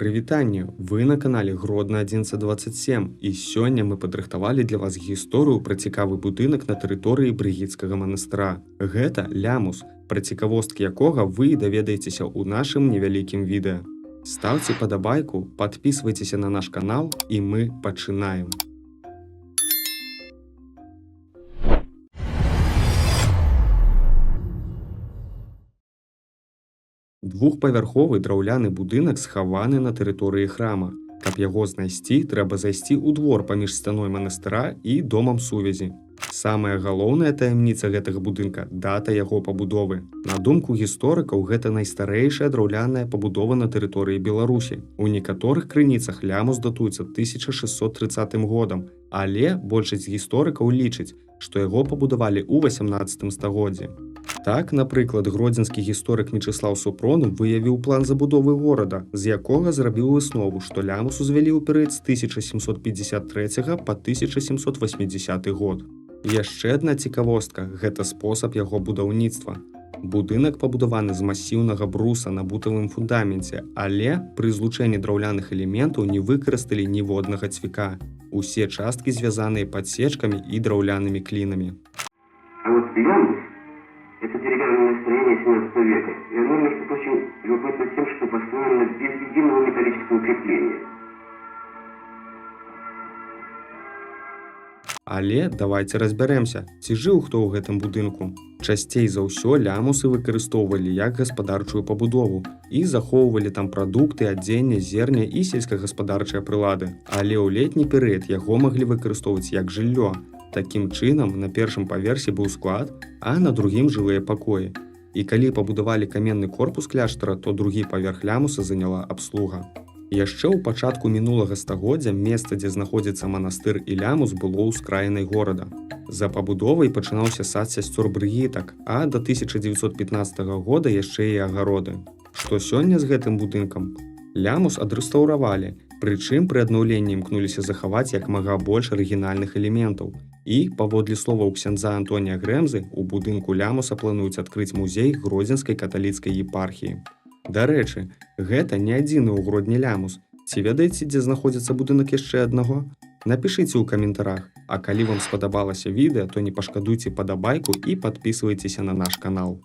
Прывітанне, вы на канале Гродно 1127 і сёння мы падрыхтавалі для вас гісторыю пра цікавы будынак на тэрыторыі брыгіцкага манастыра. Гэта лямус, пра цікавосткі якога вы даведаецеся ў нашым невялікім відэа. Ставце падабайку, падпісвайцеся на наш канал і мы пачынаем. Двухпавярховы драўляны будынак схаваны на тэрыторыі храма. Каб яго знайсці, трэба зайсці ў двор паміж сцяной манастыра і домам сувязі. Самая галоўная таямніца гэтага будынка – дата яго пабудовы. На думку гісторыкаў, гэта найстарэйшая драўляная пабудова на тэрыторыі Беларусі. У некаторых крыніцах лямус датуецца 1630 годам, але большасць гісторыкаў лічыць, што яго пабудавалі ў 18 стагоддзі. Так, напрыклад, гродзенскі гісторык Мечыслаў Супронов выявіў план забудовы горада, з якога зрабіў выснову, што лямус узвялі ў перыяд з 1753 па 1780 год. Яшчэ адна цікавостка – гэта спосаб яго будаўніцтва. Будынак пабудаваны з масіўнага бруса на бутавым фундаменце, але пры злучэнні драўляных элементаў не выкарысталі ніводнага цвіка. Усе часткі звязаныя падсечкамі і драўлянымі клінамі. Это деревянное строение 17 века. И оно, между прочим, любопытно тем, что построено без единого металлического крепления. Але давайте разбярэмся, ці жыў хто ў гэтым будынку. Часцей за ўсё лямусы выкарыстоўвалі як гаспадарчую пабудову і захоўвалі там прадукты, адзенне, зерне і сельскагаспадарчыя прылады. Але ў летні перыяд яго маглі выкарыстоўваць як жыллё. Такім чынам, на першым паверсе быў склад, а на другім жылыя пакоі. І калі пабудавалі каменны корпус кляштара, то другі паверх лямуса заняла абслуга. Яшчэ ў пачатку мінулага стагоддзя месца, дзе знаходзіцца манастыр і лямус, было ўскраінай горада. За пабудовай пачынаўся сад сясцёр брыгітак, а да 1915 года яшчэ і агароды. Што сёння з гэтым будынкам? Лямус адрэстаўравалі, прычым пры аднаўленні імкнуліся захаваць як мага больш арыгінальных элементаў. І, паводле словаў ксяндза Антонія Грэмзы, у будынку лямуса плануюць адкрыць музей Гродзенскай каталіцкай епархіі. Дарэчы, гэта не адзіны ў Гродні лямус. Ці ведаеце, дзе знаходзіцца будынак яшчэ аднаго? Напішыце ў каментарах. А калі вам спадабалася відэа, то не пашкадуйце падабайку і падпісвайцеся на наш канал.